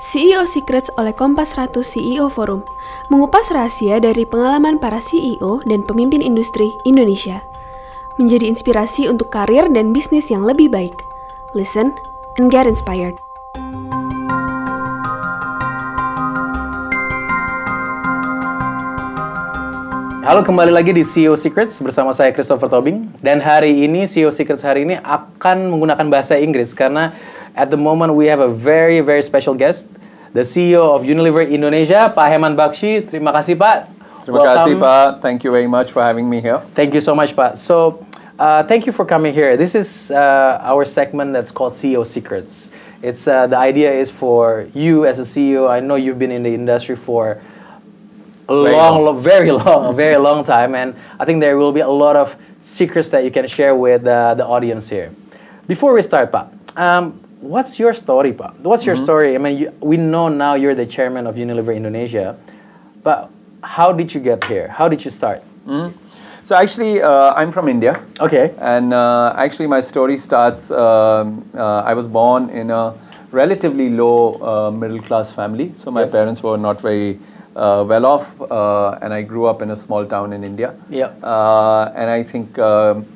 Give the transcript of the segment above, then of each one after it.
CEO Secrets oleh Kompas 100 CEO Forum, mengupas rahasia dari pengalaman para CEO dan pemimpin industri Indonesia. Menjadi inspirasi untuk karir dan bisnis yang lebih baik. Listen and get inspired. Halo, kembali lagi di CEO Secrets bersama saya Christopher Tobing. Dan hari ini CEO Secrets hari ini akan menggunakan bahasa Inggris karena at the moment we have a very special guest, the CEO of Unilever Indonesia, Pak Hemant Bakshi. Terima kasih, Pak. Terima kasih, Pak. Thank you very much for having me here. Thank you so much, Pak. So, thank you for coming here. This is our segment that's called CEO Secrets. It's the idea is for you as a CEO. I know you've been in the industry for a very long time, and I think there will be a lot of secrets that you can share with the audience here. Before we start, Pak, what's your story, Pak? What's your story? I mean, we know now you're the chairman of Unilever Indonesia, but how did you get here? How did you start? So actually, I'm from India. Okay. And actually, my story starts, I was born in a relatively low middle-class family. So my parents were not very well off, and I grew up in a small town in India. And I think,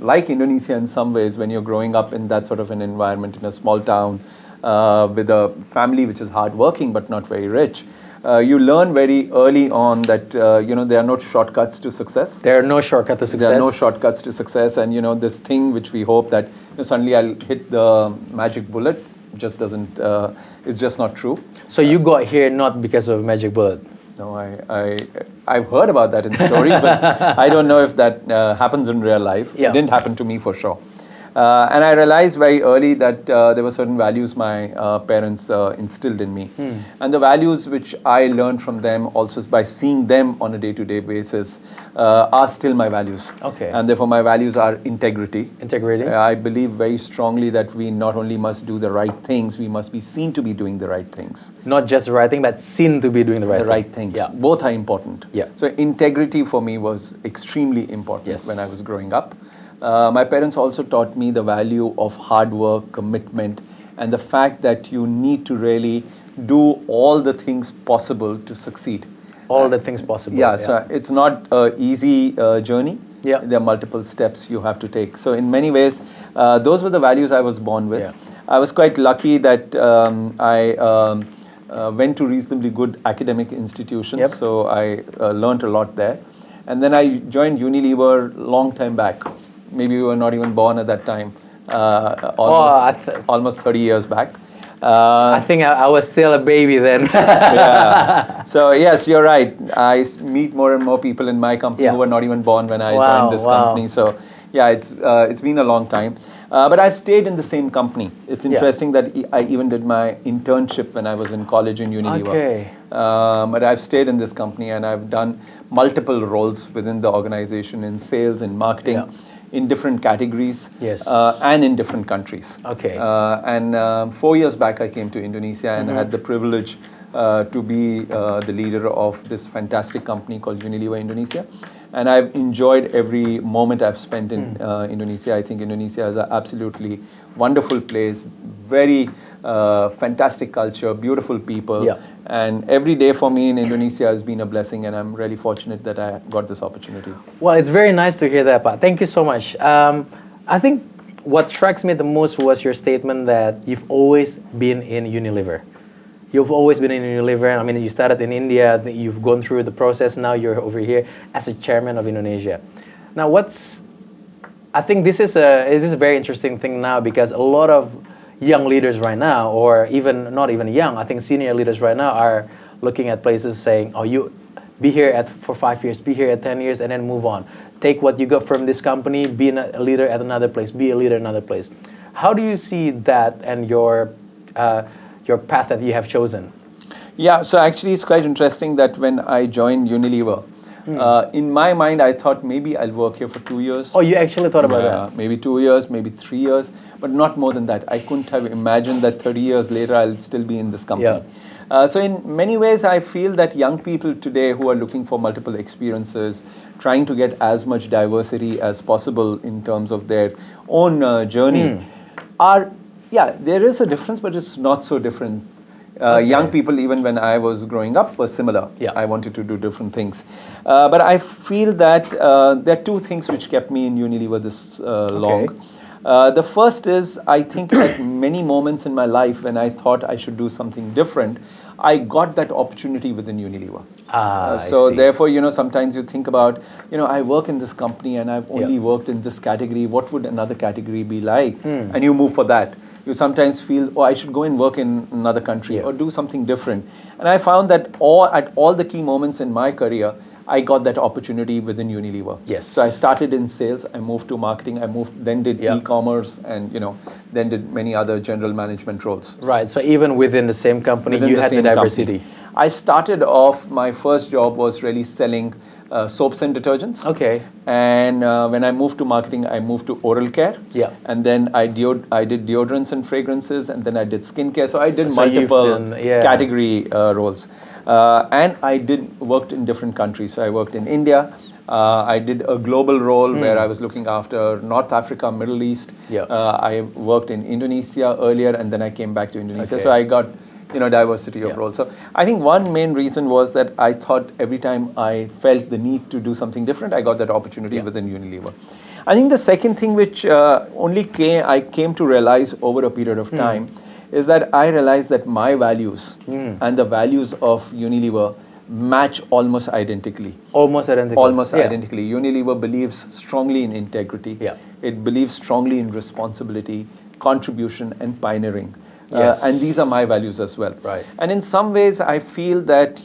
like Indonesia in some ways, when you're growing up in that sort of an environment in a small town with a family which is hardworking but not very rich, you learn very early on that there are no shortcuts to success. There are no shortcuts to success. There are no shortcuts to success, and this thing which we hope that suddenly I'll hit the magic bullet just doesn't. It's just not true. So you got here not because of magic bullet. No, I've heard about that in stories, but I don't know if that happens in real life. Yeah. It didn't happen to me for sure. And I realized very early that there were certain values my parents instilled in me. And the values which I learned from them also by seeing them on a day-to-day basis are still my values. Okay. And therefore my values are integrity. Integrity. I believe very strongly that we not only must do the right things, we must be seen to be doing the right things. Not just the right thing, but seen to be doing the right things. Yeah. Both are important. Yeah. So integrity for me was extremely important Yes. when I was growing up. My parents also taught me the value of hard work, commitment, and the fact that you need to really do all the things possible to succeed. All the things possible. Yeah, so it's not an easy journey. Yeah. There are multiple steps you have to take. So in many ways, those were the values I was born with. Yeah. I was quite lucky that I went to reasonably good academic institutions. Yep. So I learned a lot there. And then I joined Unilever long time back. Maybe you were not even born at that time. Almost 30 years back. I think I was still a baby then. Yeah. So yes, you're right. I meet more and more people in my company who were not even born when I joined this company. So yeah, it's been a long time. But I've stayed in the same company. It's interesting that I even did my internship when I was in college in Unilever. Okay. But I've stayed in this company and I've done multiple roles within the organization in sales and marketing. Yeah. In different categories, Yes. And in different countries. Okay. And 4 years back, I came to Indonesia and I had the privilege to be the leader of this fantastic company called Unilever Indonesia. And I've enjoyed every moment I've spent in Indonesia. I think Indonesia is an absolutely wonderful place, very fantastic culture, beautiful people. Yeah. And every day for me in Indonesia has been a blessing, and I'm really fortunate that I got this opportunity. Well, it's very nice to hear that, Pak. Thank you so much. I think what strikes me the most was your statement that you've always been in Unilever. You've always been in Unilever. I mean, you started in India, you've gone through the process, now you're over here as a chairman of Indonesia. Now, I think this is a very interesting thing now because a lot of young leaders right now, or even not even young, I think senior leaders right now are looking at places saying, oh, you be here for 5 years, be here at 10 years, and then move on. Take what you got from this company, be a leader at another place, be a leader at another place. How do you see that and your path that you have chosen? Yeah, so actually it's quite interesting that when I joined Unilever, in my mind I thought maybe I'll work here for 2 years. Oh, you actually thought about that? Maybe 2 years, maybe 3 years, but not more than that. I couldn't have imagined that 30 years later I'll still be in this company. Yeah. So in many ways I feel that young people today who are looking for multiple experiences, trying to get as much diversity as possible in terms of their own journey there is a difference, but it's not so different. Young people, even when I was growing up, were similar. Yeah. I wanted to do different things. But I feel that there are two things which kept me in Unilever this long. The first is, I think at many moments in my life when I thought I should do something different, I got that opportunity within Unilever. So therefore, sometimes you think about, I work in this company and I've only worked in this category. What would another category be like? And you move for that. You sometimes feel, I should go and work in another country or do something different. And I found that at all the key moments in my career, I got that opportunity within Unilever. Yes. So I started in sales, I moved to marketing, then did e-commerce, and then did many other general management roles. Right. So even within the same company, you had the diversity. I started off, my first job was really selling soaps and detergents. Okay. And when I moved to marketing, I moved to oral care. Yeah. And then I did deodorants and fragrances, and then I did skincare. So I did multiple category roles. And I worked in different countries. So I worked in India. I did a global role where I was looking after North Africa, Middle East. Yeah. I worked in Indonesia earlier, and then I came back to Indonesia. So I got diversity of roles. So I think one main reason was that I thought every time I felt the need to do something different, I got that opportunity within Unilever. I think the second thing which I came to realize over a period of time is that I realized that my values and the values of Unilever match almost identically. Almost identically. Unilever believes strongly in integrity. Yeah. It believes strongly in responsibility, contribution, and pioneering. Yes. And these are my values as well. Right. And in some ways, I feel that,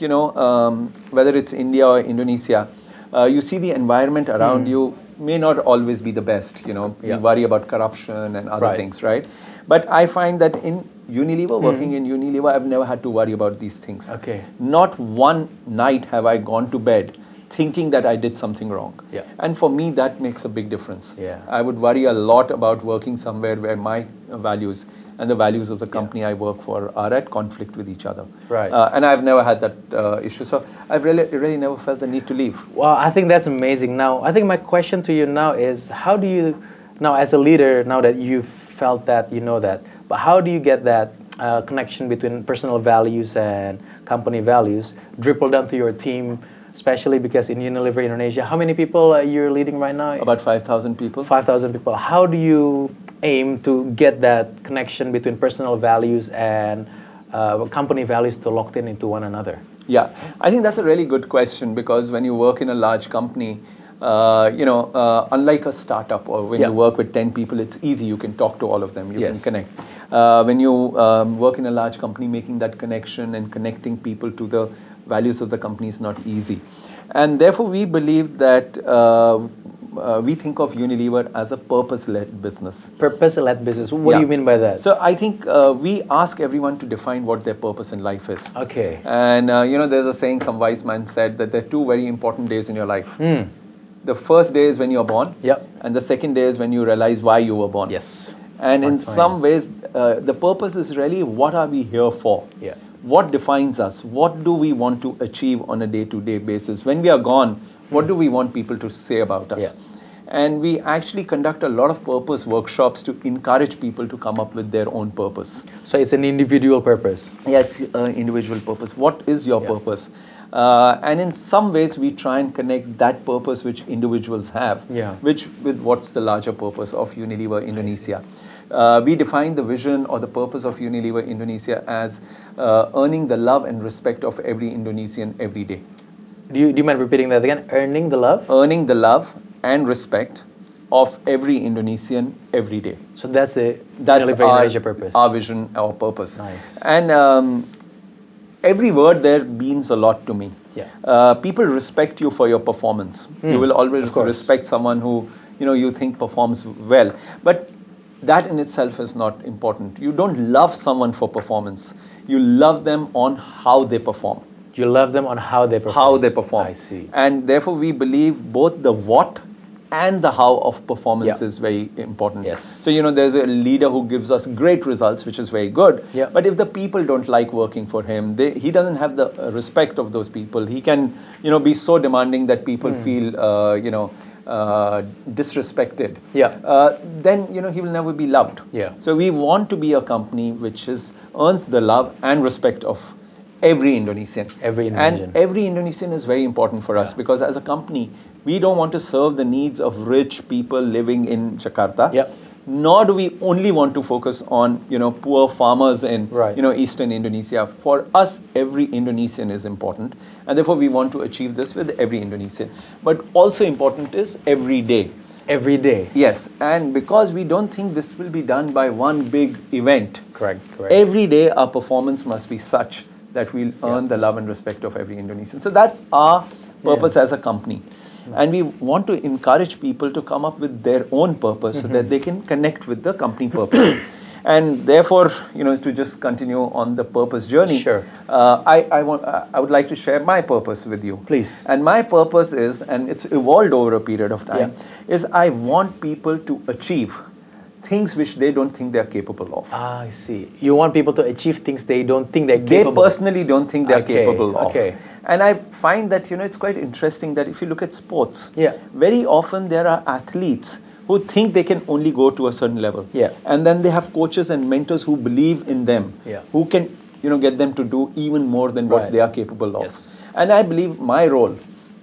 whether it's India or Indonesia, you see the environment around you may not always be the best. You worry about corruption and other things, right? But I find that in Unilever, working in Unilever, I've never had to worry about these things. Okay. Not one night have I gone to bed thinking that I did something wrong. Yeah. And for me, that makes a big difference. Yeah. I would worry a lot about working somewhere where my values and the values of the company I work for are at conflict with each other. Right. And I've never had that issue. So I've really never felt the need to leave. Well, I think that's amazing. Now, I think my question to you now is, how do you, now as a leader, now that you've felt that, but how do you get that connection between personal values and company values dribble down to your team, especially because in Unilever Indonesia, how many people you're leading right now? About 5,000 people. 5,000 people. How do you aim to get that connection between personal values and company values to locked into one another? Yeah, I think that's a really good question, because when you work in a large company, unlike a startup or when you work with 10 people, it's easy. You can talk to all of them. You can connect. When you work in a large company, making that connection and connecting people to the values of the company is not easy. And therefore, we believe that we think of Unilever as a purpose-led business. Purpose-led business. What do you mean by that? So I think we ask everyone to define what their purpose in life is. Okay. And there's a saying, some wise man said that there are two very important days in your life. The first day is when you're born. Yep. And the second day is when you realize why you were born. Yes. And in some ways, the purpose is really, what are we here for? Yeah. What defines us? What do we want to achieve on a day-to-day basis? When we are gone, what do we want people to say about us? Yeah. And we actually conduct a lot of purpose workshops to encourage people to come up with their own purpose. So it's an individual purpose. Yeah, it's an individual purpose. What is your purpose? And in some ways, we try and connect that purpose which individuals have, with what's the larger purpose of Unilever Indonesia. We define the vision or the purpose of Unilever Indonesia as earning the love and respect of every Indonesian every day. Do you mind repeating that again? Earning the love? Earning the love and respect of every Indonesian every day. So that's Unilever Indonesia purpose. Our vision, our purpose. Nice. And every word there means a lot to me. Yeah. People respect you for your performance. You will always respect someone who you think performs well. But that in itself is not important. You don't love someone for performance. You love them on how they perform. You love them on how they perform. How they perform. I see. And therefore we believe both the what and the how of performance is very important. Yes. So, there's a leader who gives us great results, which is very good. Yeah. But if the people don't like working for him, he doesn't have the respect of those people. He can, be so demanding that people feel, disrespected, Yeah. then he will never be loved. Yeah. So we want to be a company which earns the love and respect of every Indonesian. Every Indonesian. And every Indonesian is very important for us, because as a company, we don't want to serve the needs of rich people living in Jakarta. Yeah. Nor do we only want to focus on poor farmers in Right. Eastern Indonesia. For us, every Indonesian is important, and therefore we want to achieve this with every Indonesian. But also important is every day. Every day. Yes, and because we don't think this will be done by one big event. Correct. Every day our performance must be such that we'll earn the love and respect of every Indonesian. So that's our purpose as a company. And we want to encourage people to come up with their own purpose so that they can connect with the company purpose. And therefore, to just continue on the purpose journey, Sure. I would like to share my purpose with you. Please. And my purpose is, and it's evolved over a period of time, is I want people to achieve things which they don't think they're capable of. Ah, I see. You want people to achieve things they don't think they're They capable. personally don't think they're Okay, capable of. okay. And I find that, it's quite interesting that if you look at sports, Yeah. very often there are athletes who think they can only go to a certain level. Yeah. And then they have coaches and mentors who believe in them, Yeah. who can, get them to do even more than what Right. they are capable of. Yes. And I believe my role,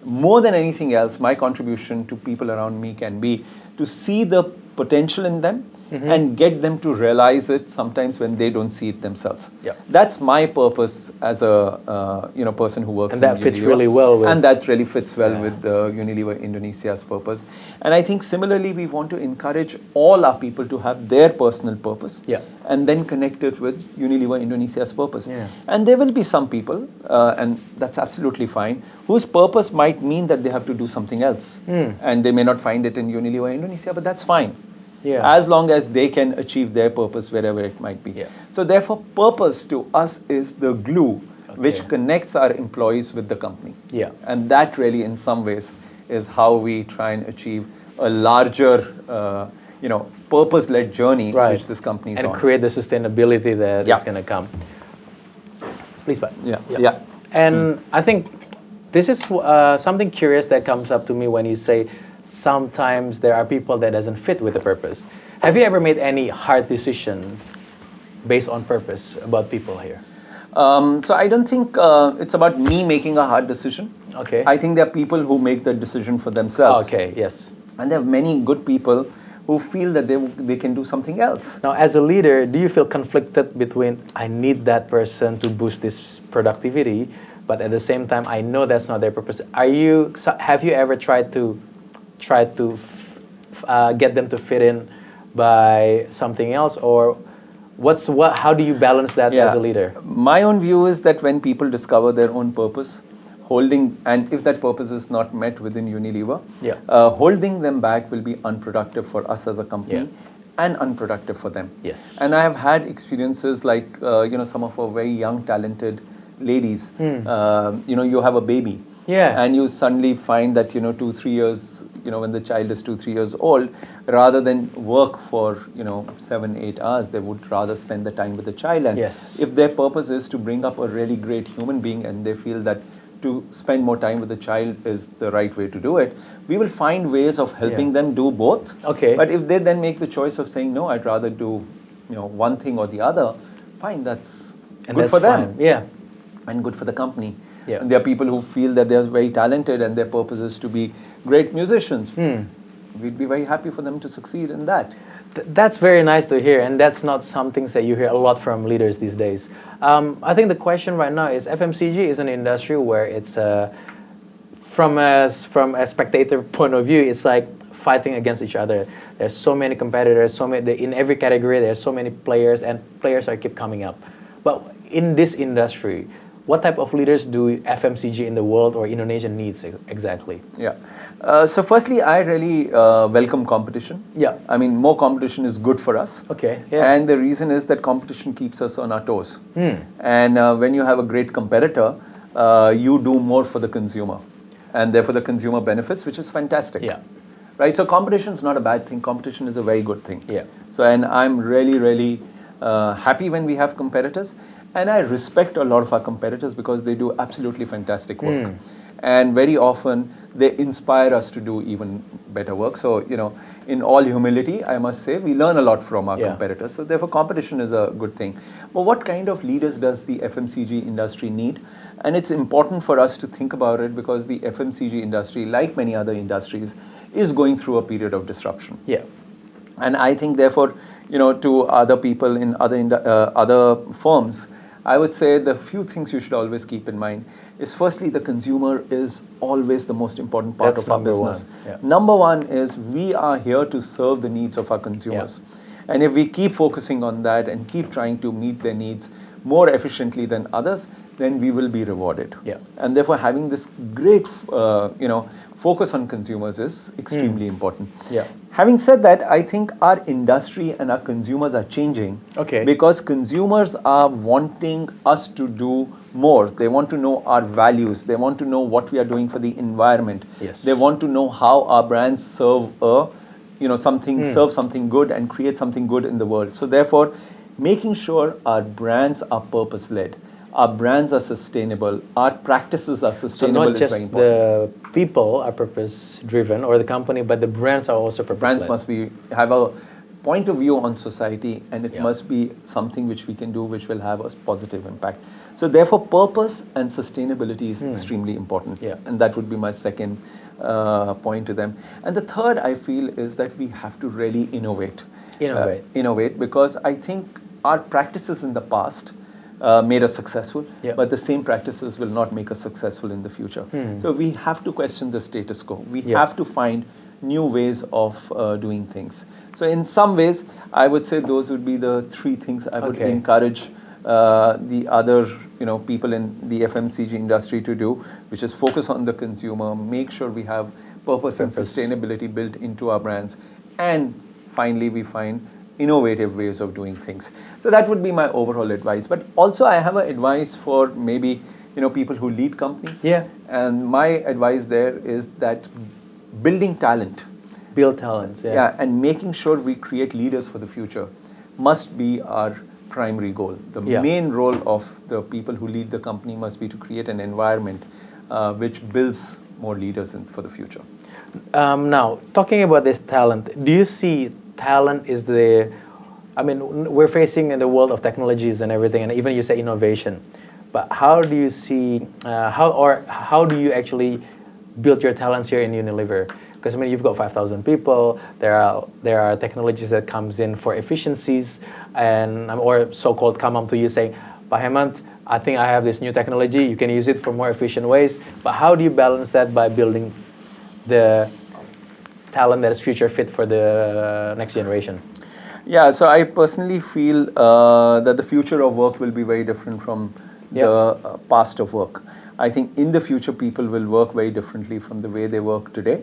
more than anything else, my contribution to people around me can be to see the potential in them and get them to realize it sometimes when they don't see it themselves. Yeah. That's my purpose as a person who works And in that fits Unilever. really well with- And that really fits well with Unilever Indonesia's purpose. And I think similarly we want to encourage all our people to have their personal purpose and then connect it with Unilever Indonesia's purpose. Yeah. And there will be some people, and that's absolutely fine, whose purpose might mean that they have to do something else. And they may not find it in Unilever Indonesia, but that's fine. Yeah. As long as they can achieve their purpose wherever it might be. Yeah. So therefore, purpose to us is the glue which Okay. connects our employees with the company. Yeah. And that really, in some ways, is how we try and achieve a larger, purpose-led journey Right. which this company is and on. create the sustainability that Yeah. is going to come. Please, bud. Yeah. And I think this is something curious that comes up to me when you say sometimes there are people that doesn't fit with the purpose. Have you ever made any hard decision based on purpose about people here? So I don't think it's about me making a hard decision. Okay. I think there are people who make the decision for themselves. Okay, yes. And there are many good people who feel that they can do something else. Now, as a leader, do you feel conflicted between I need that person to boost this productivity, but at the same time I know that's not their purpose? Have you ever tried to get them to fit in by something else, or how do you balance that as a leader? My own view is that when people discover their own purpose, and if that purpose is not met within Unilever, holding them back will be unproductive for us as a company and unproductive for them. Yes. And I have had experiences like, some of our very young, talented ladies, you have a baby. Yeah. And you suddenly find that, 2-3 years, when the child is 2-3 years old, rather than work for, 7-8 hours, they would rather spend the time with the child. And if their purpose is to bring up a really great human being and they feel that to spend more time with the child is the right way to do it, we will find ways of helping them do both. Okay. But if they then make the choice of saying, no, I'd rather do, one thing or the other, fine, that's good for them. Yeah. And good for the company. Yeah. And there are people who feel that they're very talented and their purpose is to be great musicians. We'd be very happy for them to succeed in that. That's very nice to hear, and that's not some things that you hear a lot from leaders these days. I think the question right now is FMCG is an industry where it's from a spectator point of view, it's like fighting against each other. There's so many competitors, in every category. There's so many players, and players keep coming up. But in this industry, what type of leaders do FMCG in the world or Indonesia needs exactly? Yeah. So firstly, I really welcome competition. Yeah. I mean, more competition is good for us. Okay. Yeah. And the reason is that competition keeps us on our toes. And when you have a great competitor, you do more for the consumer. And therefore the consumer benefits, which is fantastic. Yeah. Right? So competition is not a bad thing. Competition is a very good thing. Yeah. So, and I'm really, really happy when we have competitors. And I respect a lot of our competitors because they do absolutely fantastic work. And very often they inspire us to do even better work. So, in all humility, I must say, we learn a lot from our competitors. So therefore, competition is a good thing. But what kind of leaders does the FMCG industry need? And it's important for us to think about it because the FMCG industry, like many other industries, is going through a period of disruption. Yeah. And I think, therefore, to other people in other firms, I would say the few things you should always keep in mind is, firstly, the consumer is always the most important part of our business. Number one is we are here to serve the needs of our consumers. And if we keep focusing on that and keep trying to meet their needs more efficiently than others, then we will be rewarded. And therefore, having this great, focus on consumers is extremely important. Having said that, I think our industry and our consumers are changing because consumers are wanting us to do more. They want to know our values. They want to know what we are doing for the environment. They want to know how our brands serve serve something good and create something good in the world. So therefore, making sure our brands are purpose-led, our brands are sustainable, our practices are sustainable is very important. So not just the people are purpose-driven or the company, but the brands are also purpose-led. Brands must have a point of view on society, and it must be something which we can do which will have a positive impact. So therefore, purpose and sustainability is extremely important. And that would be my second point to them. And the third, I feel, is that we have to really innovate. Innovate, because I think our practices in the past made us successful, but the same practices will not make us successful in the future. So we have to question the status quo. We have to find new ways of doing things. So in some ways, I would say those would be the three things I would encourage the other people in the FMCG industry to do, which is focus on the consumer, make sure we have purpose and sustainability built into our brands, and finally we find innovative ways of doing things. So that would be my overall advice. But also I have an advice for maybe people who lead companies. And my advice there is that building talent. Build talents. And making sure we create leaders for the future must be our primary goal. The main role of the people who lead the company must be to create an environment which builds more leaders for the future. Now, talking about this talent, do you see talent is we're facing in the world of technologies and everything, and even you say innovation, but how do you see, how do you actually build your talents here in Unilever? Because you've got 5,000 people, there are technologies that comes in for efficiencies, and or so-called come up to you saying, "Pak Hemant, I think I have this new technology, you can use it for more efficient ways." But how do you balance that by building the talent that is future fit for the next generation? So I personally feel that the future of work will be very different from the past of work. I think in the future people will work very differently from the way they work today.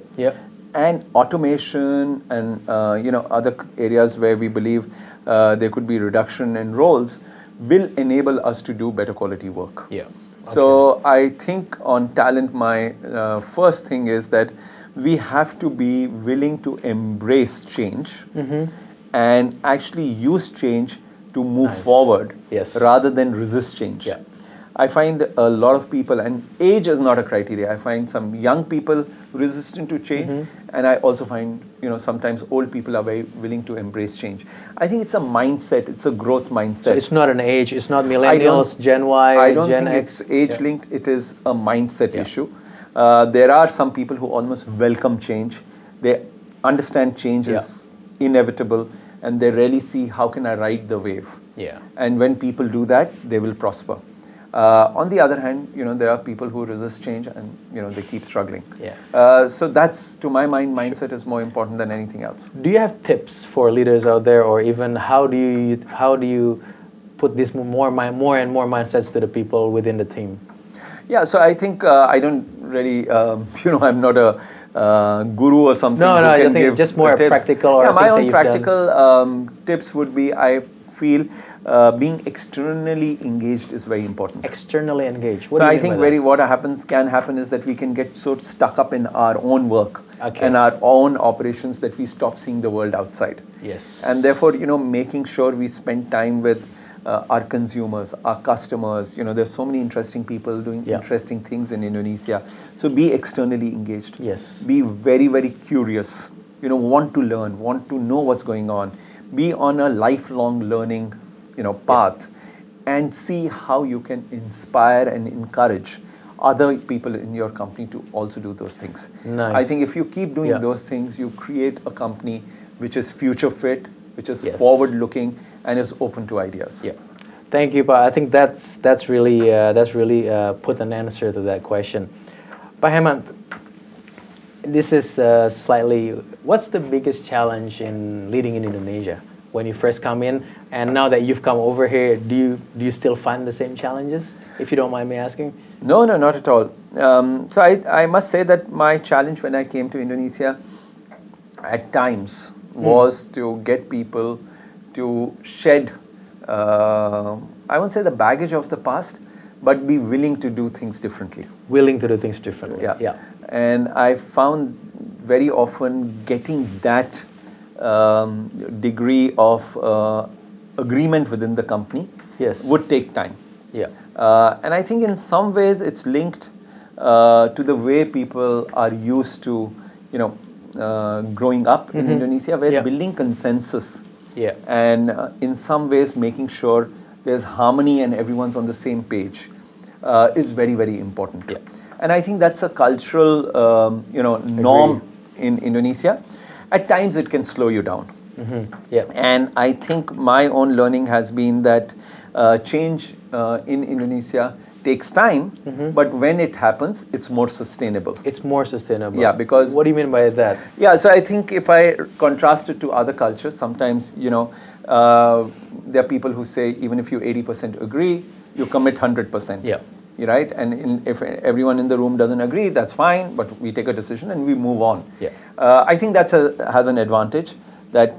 And automation and other areas where we believe there could be reduction in roles will enable us to do better quality work. So I think on talent, my first thing is that we have to be willing to embrace change and actually use change to move forward rather than resist change. I find a lot of people, and age is not a criteria, I find some young people resistant to change, and I also find sometimes old people are very willing to embrace change. I think it's a mindset, it's a growth mindset. So it's not an age, it's not millennials, Gen Y, I don't Gen think X. it's age linked, it is a mindset issue. There are some people who almost welcome change. They understand change is inevitable, and they really see how can I ride the wave. And when people do that, they will prosper. On the other hand, there are people who resist change and they keep struggling. So that's, to my mind, mindset is more important than anything else. Do you have tips for leaders out there, or even how do you put this more and more mindsets to the people within the team? So I think I don't really, I'm not a guru or something. No, I think just more tips. Practical or my things own that practical tips would be, I feel being externally engaged is very important. Externally engaged. So I think what can happen is that we can get so stuck up in our own work and our own operations that we stop seeing the world outside. And therefore, making sure we spend time with our consumers, our customers. There's so many interesting people doing Yeah. interesting things in Indonesia. So be externally engaged. Yes. Be very, very curious. Want to learn, want to know what's going on. Be on a lifelong learning, path, and see how you can inspire and encourage other people in your company to also do those things. Nice. I think if you keep doing Yeah. those things, you create a company which is future fit, which is Yes. forward looking, and is open to ideas. Yeah, thank you, Pa. I think that's really put an answer to that question. Pa Hemant, this is slightly. What's the biggest challenge in leading in Indonesia when you first come in, and now that you've come over here, do you still find the same challenges? If you don't mind me asking. No, not at all. So I must say that my challenge when I came to Indonesia at times was to get people to shed, I won't say the baggage of the past, but be willing to do things differently. Willing to do things differently. Yeah. And I found very often getting that degree of agreement within the company Yes. would take time. Yeah. And I think in some ways it's linked to the way people are used to, growing up in Indonesia, where Yeah. building consensus Yeah. and in some ways making sure there's harmony and everyone's on the same page is very, very important. Yeah. And I think that's a cultural, norm in Indonesia. At times it can slow you down. Yeah. And I think my own learning has been that change in Indonesia takes time, but when it happens, it's more sustainable. It's more sustainable. Yeah, because- What do you mean by that? Yeah, so I think if I contrast it to other cultures, sometimes, there are people who say even if you 80% agree, you commit 100%. Yeah. Right? And if everyone in the room doesn't agree, that's fine, but we take a decision and we move on. Yeah. I think that has an advantage, that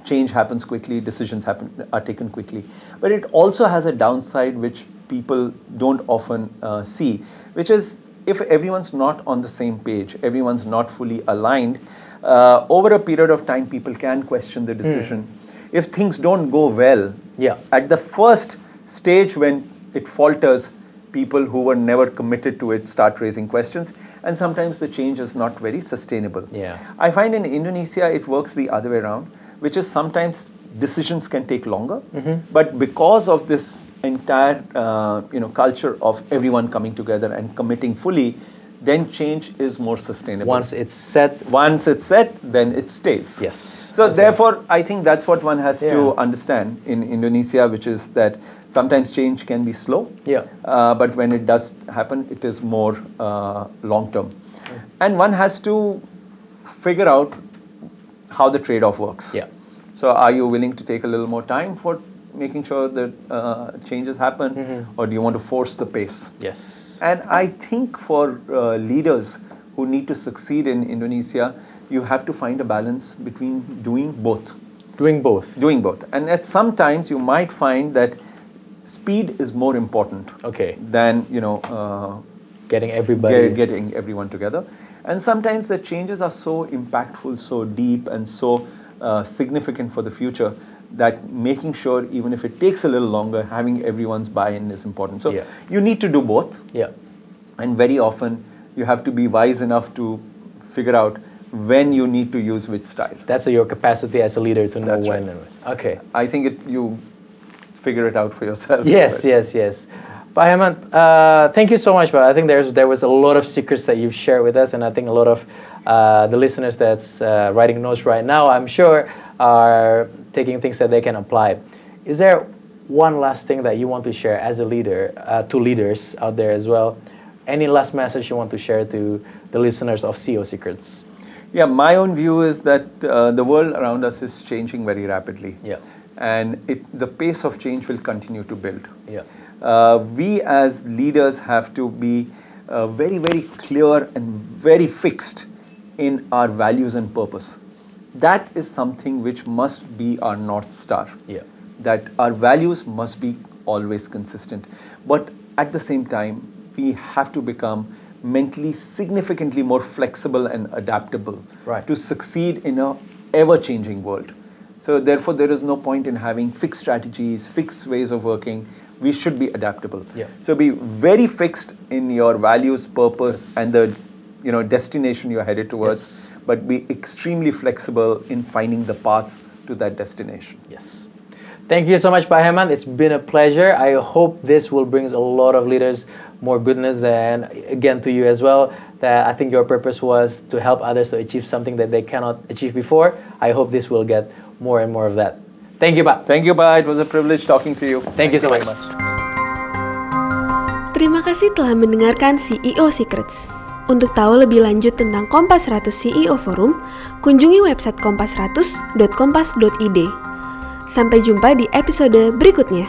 change happens quickly, decisions are taken quickly. But it also has a downside which people don't often see, which is if everyone's not on the same page, everyone's not fully aligned, over a period of time, people can question the decision. If things don't go well, Yeah. at the first stage when it falters, people who were never committed to it start raising questions, and sometimes the change is not very sustainable. Yeah. I find in Indonesia it works the other way around, which is sometimes decisions can take longer, but because of this entire culture of everyone coming together and committing fully, then change is more sustainable. Once it's set. Once it's set, then it stays. Yes. So therefore, I think that's what one has Yeah. to understand in Indonesia, which is that sometimes change can be slow, Yeah. but when it does happen, it is more long term. And one has to figure out how the trade-off works. Yeah. So are you willing to take a little more time for making sure that changes happen, or do you want to force the pace? Yes. And I think for leaders who need to succeed in Indonesia, you have to find a balance between doing both. Doing both. Doing both. And at some times you might find that speed is more important Okay. than, Getting everybody. getting everyone together. And sometimes the changes are so impactful, so deep, and so significant for the future that making sure, even if it takes a little longer, having everyone's buy-in is important. So Yeah. you need to do both. Yeah. And very often you have to be wise enough to figure out when you need to use which style. That's your capacity as a leader to know That's when. right. Okay. I think you figure it out for yourself. Yes, yes. Pak Hemant, thank you so much. But I think there was a lot of secrets that you've shared with us, and I think a lot of the listeners that's writing notes right now, I'm sure, are taking things that they can apply. Is there one last thing that you want to share as a leader to leaders out there as well? Any last message you want to share to the listeners of CEO Secrets? Yeah, my own view is that the world around us is changing very rapidly. Yeah. And the pace of change will continue to build. Yeah. We as leaders have to be very, very clear and very fixed in our values and purpose. That is something which must be our North Star. Yeah. That our values must be always consistent. But at the same time, we have to become mentally significantly more flexible and adaptable Right. to succeed in a ever-changing world. So therefore, there is no point in having fixed strategies, fixed ways of working. We should be adaptable. Yeah. So be very fixed in your values, purpose, and the destination you're headed towards. But be extremely flexible in finding the path to that destination. Yes. Thank you so much, Pak Hemant. It's been a pleasure. I hope this will bring a lot of leaders more goodness, and again to you as well. That I think your purpose was to help others to achieve something that they cannot achieve before. I hope this will get more and more of that. Thank you, Pak. Thank you, Pak. It was a privilege talking to you. Thank you so much. Terima kasih telah mendengarkan CEO Secrets. Untuk tahu lebih lanjut tentang Kompas 100 CEO Forum, kunjungi website kompas100.kompas.id. Sampai jumpa di episode berikutnya.